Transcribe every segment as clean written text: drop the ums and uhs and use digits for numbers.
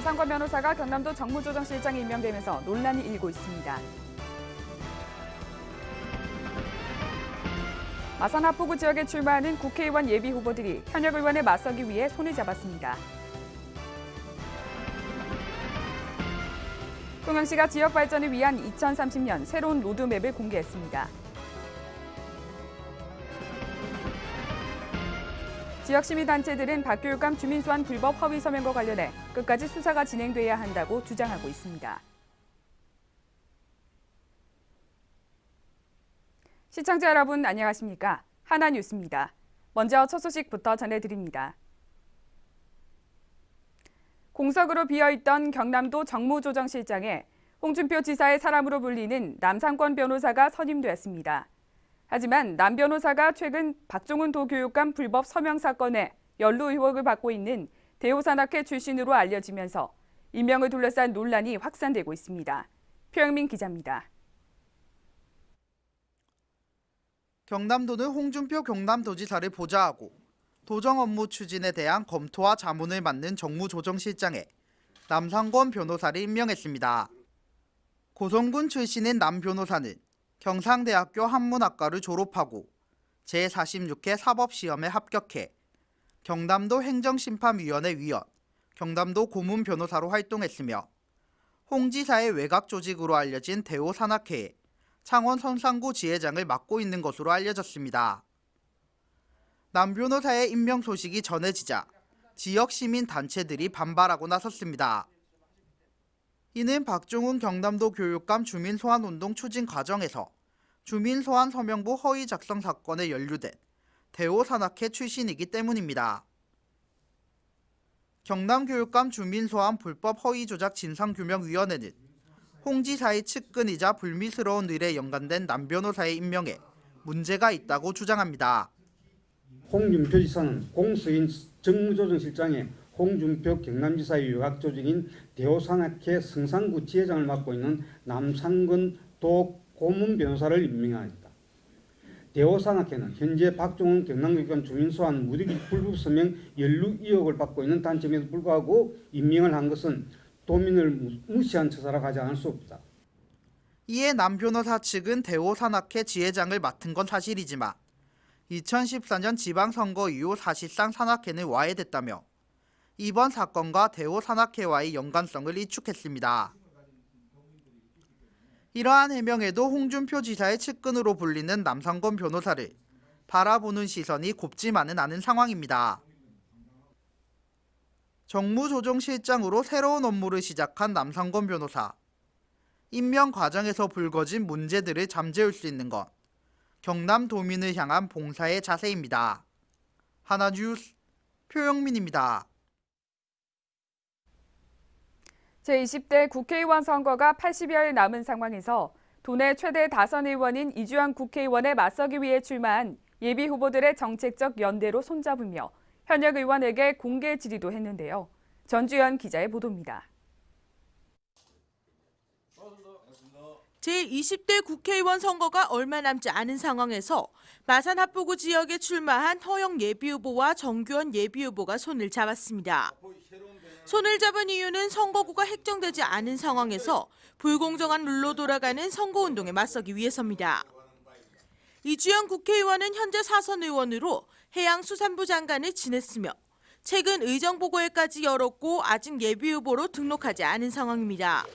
남상권 변호사가 경남도 정무조정실장에 임명되면서 논란이 일고 있습니다. 마산 합포구 지역에 출마하는 국회의원 예비 후보들이 현역 의원에 맞서기 위해 손을 잡았습니다. 통영시가 지역 발전을 위한 2030년 새로운 로드맵을 공개했습니다. 지역 시민단체들은 박교육감 주민소환 불법 허위 서명과 관련해 끝까지 수사가 진행돼야 한다고 주장하고 있습니다. 시청자 여러분 안녕하십니까? 하나뉴스입니다. 먼저 첫 소식부터 전해드립니다. 공석으로 비어있던 경남도 정무조정실장에 홍준표 지사의 사람으로 불리는 남상권 변호사가 선임되었습니다. 하지만 남 변호사가 최근 박종훈 도교육감 불법 서명 사건에 연루 의혹을 받고 있는 대호산학회 출신으로 알려지면서 임명을 둘러싼 논란이 확산되고 있습니다. 표영민 기자입니다. 경남도는 홍준표 경남도지사를 보좌하고 도정 업무 추진에 대한 검토와 자문을 맡는 정무조정실장에 남상권 변호사를 임명했습니다. 고성군 출신인 남 변호사는 경상대학교 한문학과를 졸업하고 제46회 사법시험에 합격해 경남도 행정심판위원회 위원, 경남도 고문 변호사로 활동했으며 홍 지사의 외곽 조직으로 알려진 대호산학회에 창원 선산구 지회장을 맡고 있는 것으로 알려졌습니다. 남 변호사의 임명 소식이 전해지자 지역 시민 단체들이 반발하고 나섰습니다. 이는 박종훈 경남도 교육감 주민소환운동 추진 과정에서 주민소환 서명부 허위 작성 사건에 연루된 대호산학회 출신이기 때문입니다. 경남교육감 주민소환 불법 허위 조작 진상규명위원회는 홍 지사의 측근이자 불미스러운 일에 연관된 남 변호사의 임명에 문제가 있다고 주장합니다. 홍준표 지사는 공수인 정무조정실장에 홍준표 경남지사의 유학 조직인 대호산학회 성산구 지회장을 맡고 있는 남상권 도 고문 변호사를 임명하였다. 대호산학회는 현재 박종훈 경남교육감 주민소환 무리기 불법 서명 연루 의혹을 받고 있는 단체임에도 불구하고 임명을 한 것은 도민을 무시한 처사라고 하지 않을 수 없다. 이에 남 변호사 측은 대호산학회 지회장을 맡은 건 사실이지만 2014년 지방선거 이후 사실상 산학회는 와해됐다며 이번 사건과 대호산학회와의 연관성을 일축했습니다. 이러한 해명에도 홍준표 지사의 측근으로 불리는 남상권 변호사를 바라보는 시선이 곱지만은 않은 상황입니다. 정무조정실장으로 새로운 업무를 시작한 남상권 변호사. 임명 과정에서 불거진 문제들을 잠재울 수 있는 건 경남도민을 향한 봉사의 자세입니다. 하나뉴스 표영민입니다. 제20대 국회의원 선거가 80여일 남은 상황에서 도내 최대 다선 의원인 이주영 국회의원에 맞서기 위해 출마한 예비 후보들의 정책적 연대로 손잡으며 현역 의원에게 공개 질의도 했는데요. 전주현 기자의 보도입니다. 제20대 국회의원 선거가 얼마 남지 않은 상황에서 마산 합포구 지역에 출마한 허영 예비후보와 정규원 예비후보가 손을 잡았습니다. 손을 잡은 이유는 선거구가 획정되지 않은 상황에서 불공정한 룰로 돌아가는 선거운동에 맞서기 위해서입니다. 이주영 국회의원은 현재 사선 의원으로 해양수산부 장관을 지냈으며 최근 의정보고회까지 열었고 아직 예비후보로 등록하지 않은 상황입니다.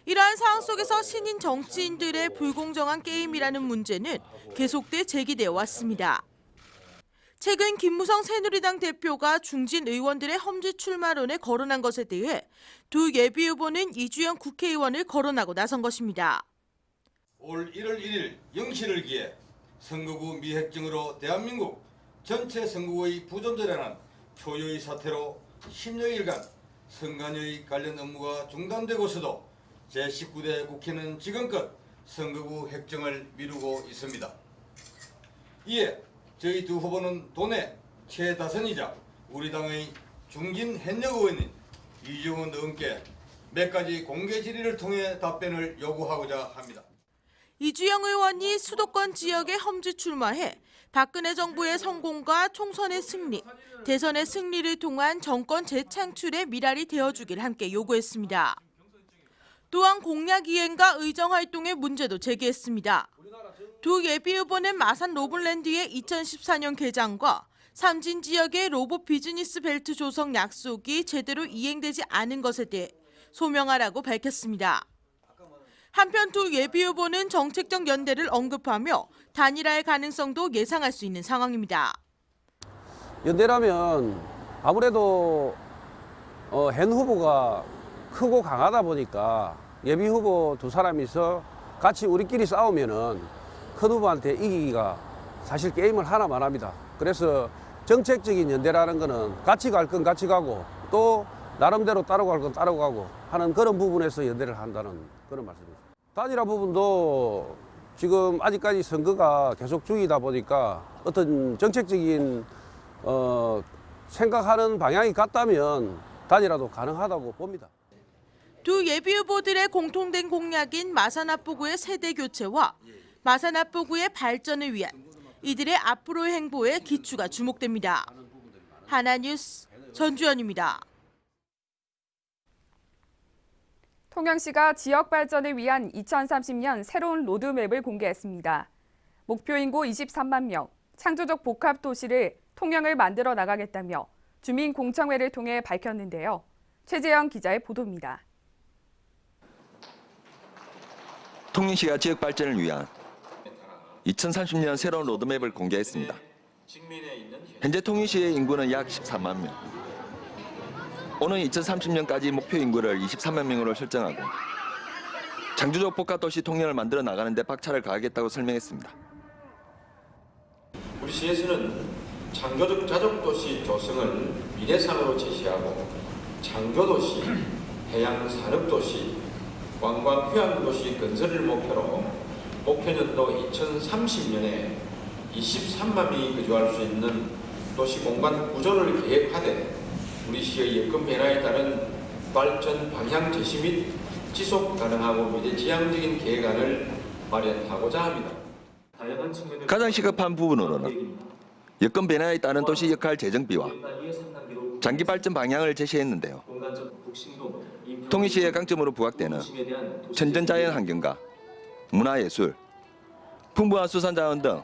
이러한 상황 속에서 신인 정치인들의 불공정한 게임이라는 문제는 계속돼 제기되어 왔습니다. 최근 김무성 새누리당 대표가 중진 의원들의 험지 출마론에 거론한 것에 대해 두 예비후보는 이주영 국회의원을 거론하고 나선 것입니다. 올 1월 1일 0시를 기해 선거구 미획정으로 대한민국 전체 선거구의 부존재라는 초유의 사태로 10여일간 선관위의 관련 업무가 중단되고서도 제19대 국회는 지금껏 선거구 획정을 미루고 있습니다. 이에 저희 두 후보는 도내 최다선이자 우리 당의 중진 현역 의원인 이주영 의원께 몇 가지 공개 질의를 통해 답변을 요구하고자 합니다. 이주영 의원이 수도권 지역에 험지 출마해 박근혜 정부의 성공과 총선의 승리, 대선의 승리를 통한 정권 재창출의 미랄이 되어주길 함께 요구했습니다. 또한 공약 이행과 의정 활동의 문제도 제기했습니다. 두 예비후보는 마산 로봇랜드의 2014년 개장과 삼진 지역의 로봇 비즈니스 벨트 조성 약속이 제대로 이행되지 않은 것에 대해 소명하라고 밝혔습니다. 한편 두 예비후보는 정책적 연대를 언급하며 단일화의 가능성도 예상할 수 있는 상황입니다. 연대라면 아무래도 현 후보가 크고 강하다 보니까 예비 후보 두 사람이서 같이 우리끼리 싸우면은 큰 후보한테 이기기가 사실 게임을 하나만 합니다. 그래서 정책적인 연대라는 거는 같이 갈 건 같이 가고 또 나름대로 따라갈 건 따라가고 하는 그런 부분에서 연대를 한다는 그런 말씀입니다. 단일화 부분도 지금 아직까지 선거가 계속 중이다 보니까 어떤 정책적인 생각하는 방향이 같다면 단일화도 가능하다고 봅니다. 두 예비후보들의 공통된 공약인 마산 합포구의 세대 교체와 마산 합포구의 발전을 위한 이들의 앞으로의 행보에 기초가 주목됩니다. 하나뉴스 전주연입니다. 통영시가 지역 발전을 위한 2030년 새로운 로드맵을 공개했습니다. 목표 인구 23만 명, 창조적 복합 도시를 통영을 만들어 나가겠다며 주민 공청회를 통해 밝혔는데요. 최재영 기자의 보도입니다. 통영시가 지역 발전을 위한 2030년 새로운 로드맵을 공개했습니다. 현재 통영시의 인구는 약 13만 명. 오는 2030년까지 목표 인구를 23만 명으로 설정하고 창조적 복합도시 통영을 만들어 나가는 데 박차를 가하겠다고 설명했습니다. 우리 시에서는 창조적 자족도시 조성을 미래상으로 제시하고 창조도시, 해양산업도시, 관광휴양도시 건설을 목표로 목표년도 2030년에 23만 명이 거주할 수 있는 도시공간 구조를 계획하되 우리 시의 여건 변화에 따른 발전 방향 제시 및 지속 가능하고 미래지향적인 계획안을 마련하고자 합니다. 가장 시급한 부분으로는 여건 변화에 따른 도시 역할 재정비와 장기 발전 방향을 제시했는데요. 통영시의 강점으로 부각되는 천전자연 환경과 문화예술, 풍부한 수산자원 등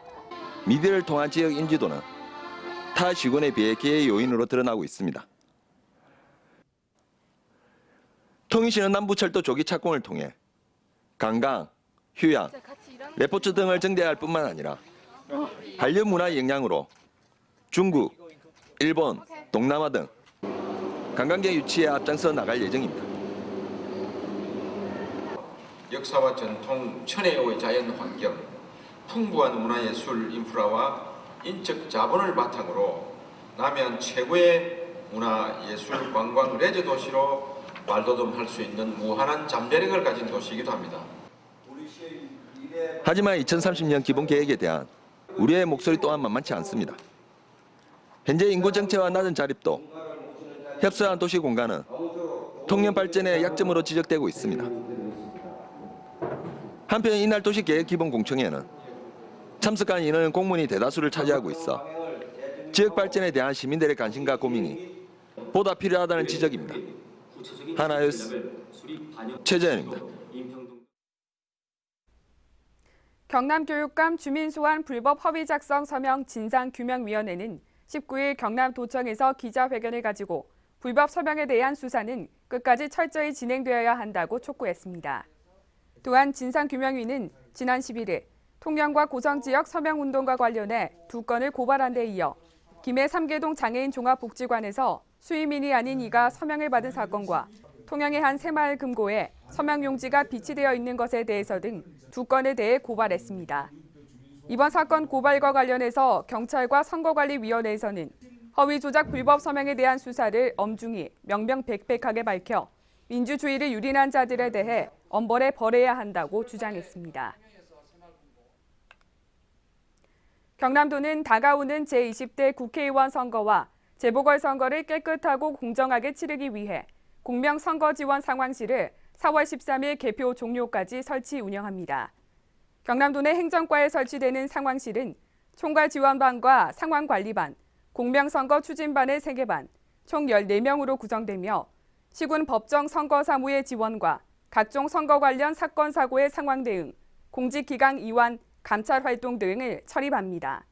미디어를 통한 지역 인지도는 타 시군에 비해 기회 요인으로 드러나고 있습니다. 통영시는 남부철도 조기 착공을 통해 관광, 휴양, 레포츠 등을 증대할 뿐만 아니라 한류 문화 영향으로 중국, 일본, 동남아 등 관광객 유치에 앞장서 나갈 예정입니다. 역사와 전통, 천혜의 자연 환경, 풍부한 문화예술 인프라와 인적 자본을 바탕으로 남해안 최고의 문화예술 관광 레저 도시로 발돋움할 수 있는 무한한 잠재력을 가진 도시이기도 합니다. 하지만 2030년 기본 계획에 대한 우리의 목소리 또한 만만치 않습니다. 현재 인구 정체와 낮은 자립도, 협소한 도시 공간은 통영 발전의 약점으로 지적되고 있습니다. 한편 이날 도시계획 기본 공청회는 참석한 인원 공무원이 대다수를 차지하고 있어 지역 발전에 대한 시민들의 관심과 고민이 보다 필요하다는 지적입니다. 하나뉴스 최재현입니다. 경남교육감 주민소환 불법 허위 작성 서명 진상규명위원회는 19일 경남도청에서 기자회견을 가지고 불법 서명에 대한 수사는 끝까지 철저히 진행되어야 한다고 촉구했습니다. 또한 진상규명위는 지난 11일 통영과 고성지역 서명운동과 관련해 2건을 고발한 데 이어 김해 삼계동 장애인 종합복지관에서 수의민이 아닌 이가 서명을 받은 사건과 통영의 한 새마을 금고에 서명 용지가 비치되어 있는 것에 대해서 등 2건에 대해 고발했습니다. 이번 사건 고발과 관련해서 경찰과 선거관리위원회에서는 허위 조작 불법 서명에 대한 수사를 엄중히 명명백백하게 밝혀 민주주의를 유린한 자들에 대해 엄벌에 벌해야 한다고 주장했습니다. 경남도는 다가오는 제20대 국회의원 선거와 재보궐선거를 깨끗하고 공정하게 치르기 위해 공명선거지원 상황실을 4월 13일 개표 종료까지 설치 운영합니다. 경남도 내 행정과에 설치되는 상황실은 총괄지원반과 상황관리반, 공명선거 추진반의 3개 반, 총 14명으로 구성되며 시군 법정 선거사무의 지원과 각종 선거 관련 사건 사고의 상황 대응, 공직기강 이완, 감찰 활동 등을 처리합니다.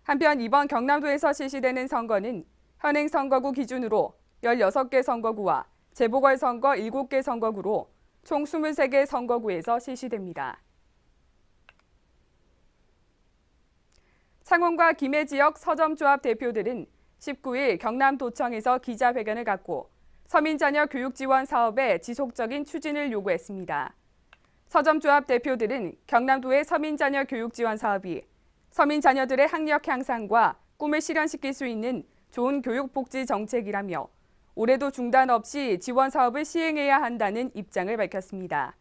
한편 이번 경남도에서 실시되는 선거는 현행 선거구 기준으로 16개 선거구와 재보궐선거 7개 선거구로 총 23개 선거구에서 실시됩니다. 창원과 김해 지역 서점조합 대표들은 19일 경남도청에서 기자회견을 갖고 서민자녀 교육 지원 사업의 지속적인 추진을 요구했습니다. 서점조합 대표들은 경남도의 서민자녀 교육 지원 사업이 서민자녀들의 학력 향상과 꿈을 실현시킬 수 있는 좋은 교육복지 정책이라며 올해도 중단 없이 지원 사업을 시행해야 한다는 입장을 밝혔습니다.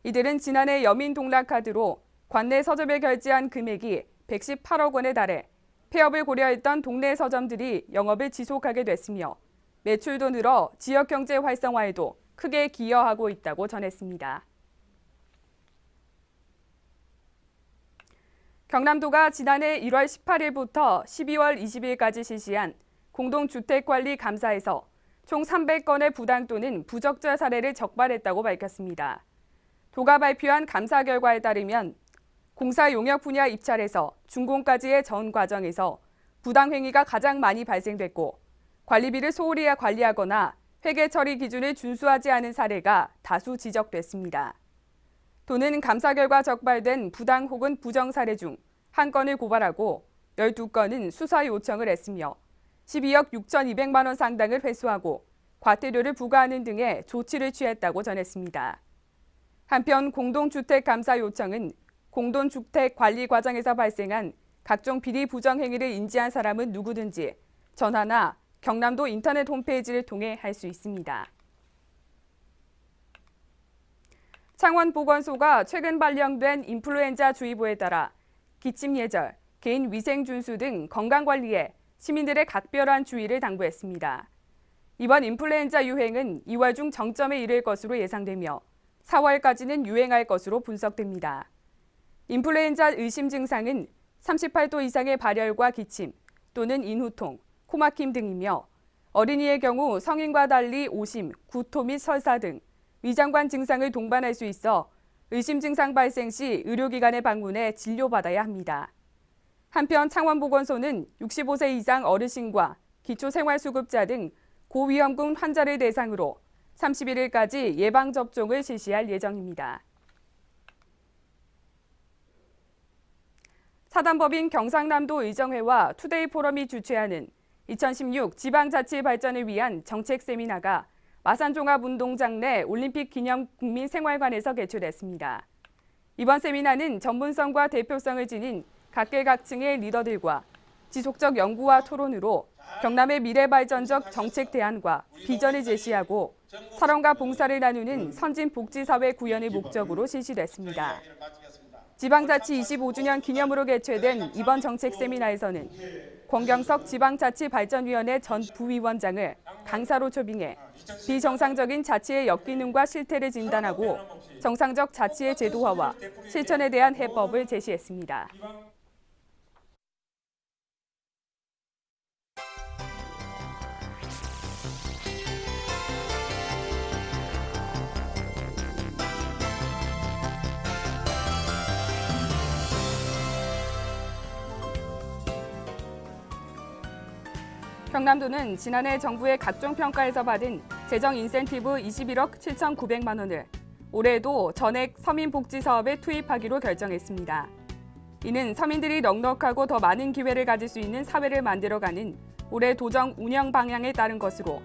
이들은 지난해 여민동락카드로 관내 서점에 결제한 금액이 118억 원에 달해 폐업을 고려했던 동네 서점들이 영업을 지속하게 됐으며 매출도 늘어 지역 경제 활성화에도 크게 기여하고 있다고 전했습니다. 경남도가 지난해 1월 18일부터 12월 20일까지 실시한 공동주택관리감사에서 총 300건의 부당 또는 부적절 사례를 적발했다고 밝혔습니다. 도가 발표한 감사 결과에 따르면 공사 용역 분야 입찰에서 준공까지의 전 과정에서 부당 행위가 가장 많이 발생됐고 관리비를 소홀히 관리하거나 회계 처리 기준을 준수하지 않은 사례가 다수 지적됐습니다. 도는 감사 결과 적발된 부당 혹은 부정 사례 중 1건을 고발하고 12건은 수사 요청을 했으며 12억 6,200만 원 상당을 회수하고 과태료를 부과하는 등의 조치를 취했다고 전했습니다. 한편 공동주택 감사 요청은 공동주택 관리 과정에서 발생한 각종 비리 부정 행위를 인지한 사람은 누구든지 전화나 경남도 인터넷 홈페이지를 통해 할 수 있습니다. 창원보건소가 최근 발령된 인플루엔자 주의보에 따라 기침 예절, 개인 위생 준수 등 건강관리에 시민들의 각별한 주의를 당부했습니다. 이번 인플루엔자 유행은 2월 중 정점에 이를 것으로 예상되며 4월까지는 유행할 것으로 분석됩니다. 인플루엔자 의심 증상은 38도 이상의 발열과 기침 또는 인후통, 코막힘 등이며 어린이의 경우 성인과 달리 오심, 구토 및 설사 등 위장관 증상을 동반할 수 있어 의심 증상 발생 시 의료기관에 방문해 진료받아야 합니다. 한편 창원보건소는 65세 이상 어르신과 기초생활수급자 등 고위험군 환자를 대상으로 31일까지 예방접종을 실시할 예정입니다. 사단법인 경상남도 의정회와 투데이 포럼이 주최하는 2016 지방자치 발전을 위한 정책 세미나가 마산종합운동장 내 올림픽 기념 국민생활관에서 개최됐습니다. 이번 세미나는 전문성과 대표성을 지닌 각계각층의 리더들과 지속적 연구와 토론으로 경남의 미래발전적 정책 대안과 비전을 제시하고 사랑과 봉사를 나누는 선진복지사회 구현을 목적으로 실시됐습니다. 지방자치 25주년 기념으로 개최된 이번 정책 세미나에서는 권경석 지방자치발전위원회 전 부위원장을 강사로 초빙해 비정상적인 자치의 역기능과 실태를 진단하고 정상적 자치의 제도화와 실천에 대한 해법을 제시했습니다. 경남도는 지난해 정부의 각종 평가에서 받은 재정 인센티브 21억 7,900만 원을 올해도 전액 서민복지 사업에 투입하기로 결정했습니다. 이는 서민들이 넉넉하고 더 많은 기회를 가질 수 있는 사회를 만들어가는 올해 도정 운영 방향에 따른 것으로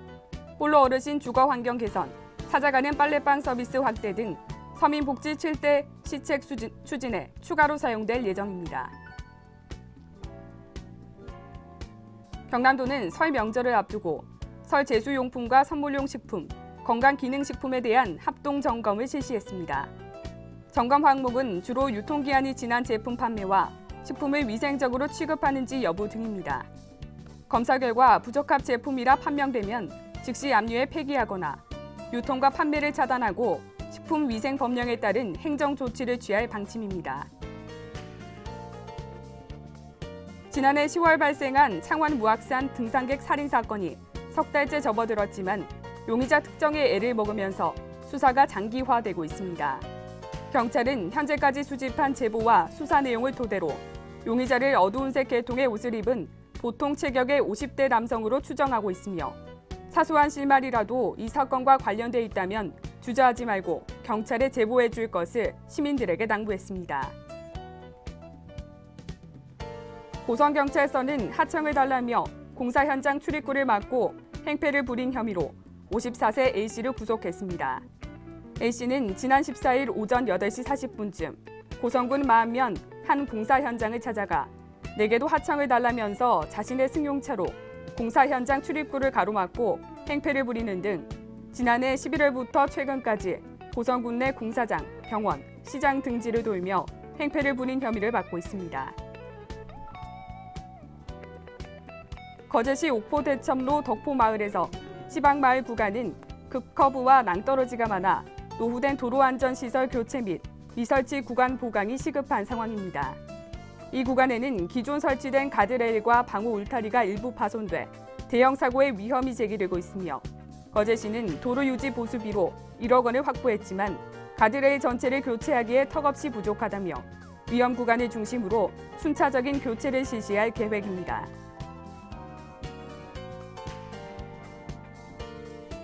홀로 어르신 주거 환경 개선, 찾아가는 빨래방 서비스 확대 등 서민복지 7대 시책 추진에 추가로 사용될 예정입니다. 경남도는 설 명절을 앞두고 설 제수용품과 선물용 식품, 건강기능식품에 대한 합동 점검을 실시했습니다. 점검 항목은 주로 유통기한이 지난 제품 판매와 식품을 위생적으로 취급하는지 여부 등입니다. 검사 결과 부적합 제품이라 판명되면 즉시 압류해 폐기하거나 유통과 판매를 차단하고 식품위생법령에 따른 행정 조치를 취할 방침입니다. 지난해 10월 발생한 창원 무악산 등산객 살인 사건이 석 달째 접어들었지만 용의자 특정에 애를 먹으면서 수사가 장기화되고 있습니다. 경찰은 현재까지 수집한 제보와 수사 내용을 토대로 용의자를 어두운색 계통의 옷을 입은 보통 체격의 50대 남성으로 추정하고 있으며 사소한 실마리라도 이 사건과 관련돼 있다면 주저하지 말고 경찰에 제보해 줄 것을 시민들에게 당부했습니다. 고성경찰서는 하청을 달라며 공사 현장 출입구를 막고 행패를 부린 혐의로 54세 A씨를 구속했습니다. A씨는 지난 14일 오전 8시 40분쯤 고성군 마안면 한 공사 현장을 찾아가 내게도 하청을 달라면서 자신의 승용차로 공사 현장 출입구를 가로막고 행패를 부리는 등 지난해 11월부터 최근까지 고성군 내 공사장, 병원, 시장 등지를 돌며 행패를 부린 혐의를 받고 있습니다. 거제시 옥포 대첨로 덕포마을에서 시방마을 구간은 급커브와 낭떠러지가 많아 노후된 도로안전시설 교체 및 미설치 구간 보강이 시급한 상황입니다. 이 구간에는 기존 설치된 가드레일과 방호 울타리가 일부 파손돼 대형 사고의 위험이 제기되고 있으며 거제시는 도로 유지 보수비로 1억 원을 확보했지만 가드레일 전체를 교체하기에 턱없이 부족하다며 위험 구간을 중심으로 순차적인 교체를 실시할 계획입니다.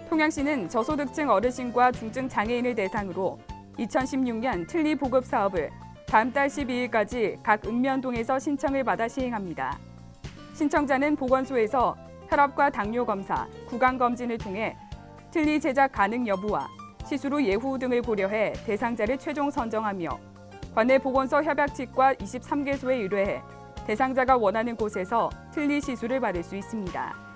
통영시는 저소득층 어르신과 중증 장애인을 대상으로 2016년 틀니 보급 사업을 다음 달 12일까지 각 읍면동에서 신청을 받아 시행합니다. 신청자는 보건소에서 혈압과 당뇨 검사, 구강 검진을 통해 틀니 제작 가능 여부와 시술 후 예후 등을 고려해 대상자를 최종 선정하며 관내 보건소 협약직과 23개소에 의뢰해 대상자가 원하는 곳에서 틀니 시술을 받을 수 있습니다.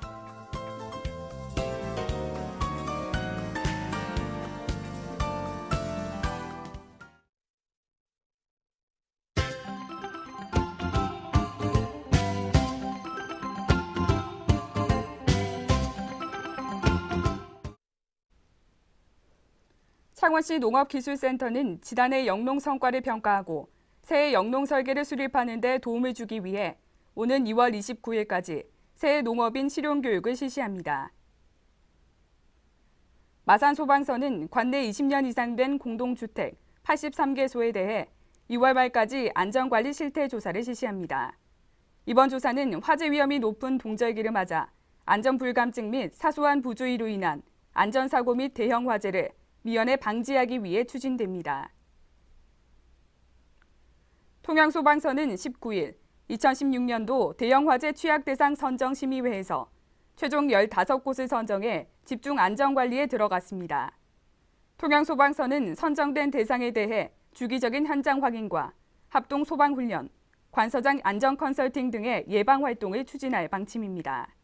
창원시 농업기술센터는 지난해 영농 성과를 평가하고 새해 영농 설계를 수립하는 데 도움을 주기 위해 오는 2월 29일까지 새해 농업인 실용교육을 실시합니다. 마산소방서는 관내 20년 이상 된 공동주택 83개소에 대해 2월 말까지 안전관리 실태조사를 실시합니다. 이번 조사는 화재 위험이 높은 동절기를 맞아 안전불감증 및 사소한 부주의로 인한 안전사고 및 대형 화재를 미연에 방지하기 위해 추진됩니다. 통영소방서는 19일 2016년도 대형화재 취약대상 선정심의회에서 최종 15곳을 선정해 집중 안전관리에 들어갔습니다. 통영소방서는 선정된 대상에 대해 주기적인 현장 확인과 합동소방훈련, 관서장 안전컨설팅 등의 예방활동을 추진할 방침입니다.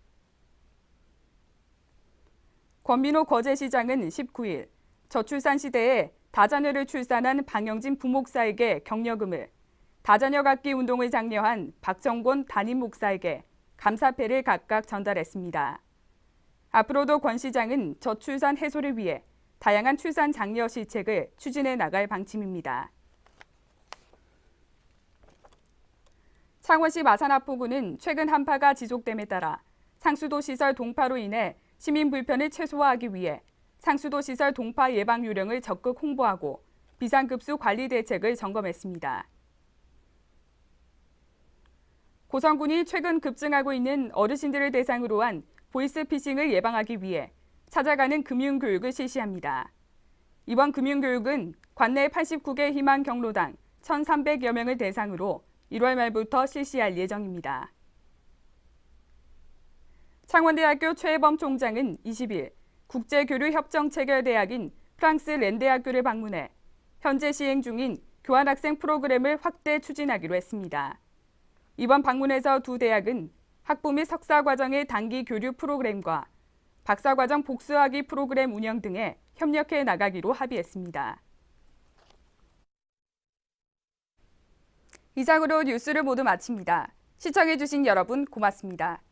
권민호 거제시장은 19일 저출산 시대에 다자녀를 출산한 방영진 부목사에게 격려금을, 다자녀 갖기 운동을 장려한 박정곤 담임 목사에게 감사패를 각각 전달했습니다. 앞으로도 권 시장은 저출산 해소를 위해 다양한 출산 장려 시책을 추진해 나갈 방침입니다. 창원시 마산하포구는 최근 한파가 지속됨에 따라 상수도 시설 동파로 인해 시민 불편을 최소화하기 위해 상수도 시설 동파 예방 요령을 적극 홍보하고 비상급수 관리 대책을 점검했습니다. 고성군이 최근 급증하고 있는 어르신들을 대상으로 한 보이스피싱을 예방하기 위해 찾아가는 금융교육을 실시합니다. 이번 금융교육은 관내 89개 희망 경로당 1,300여 명을 대상으로 1월 말부터 실시할 예정입니다. 창원대학교 최혜범 총장은 20일 국제교류협정체결대학인 프랑스 렌대학교를 방문해 현재 시행 중인 교환학생 프로그램을 확대 추진하기로 했습니다. 이번 방문에서 두 대학은 학부 및 석사과정의 단기 교류 프로그램과 박사과정 복수학위 프로그램 운영 등에 협력해 나가기로 합의했습니다. 이상으로 뉴스를 모두 마칩니다. 시청해주신 여러분 고맙습니다.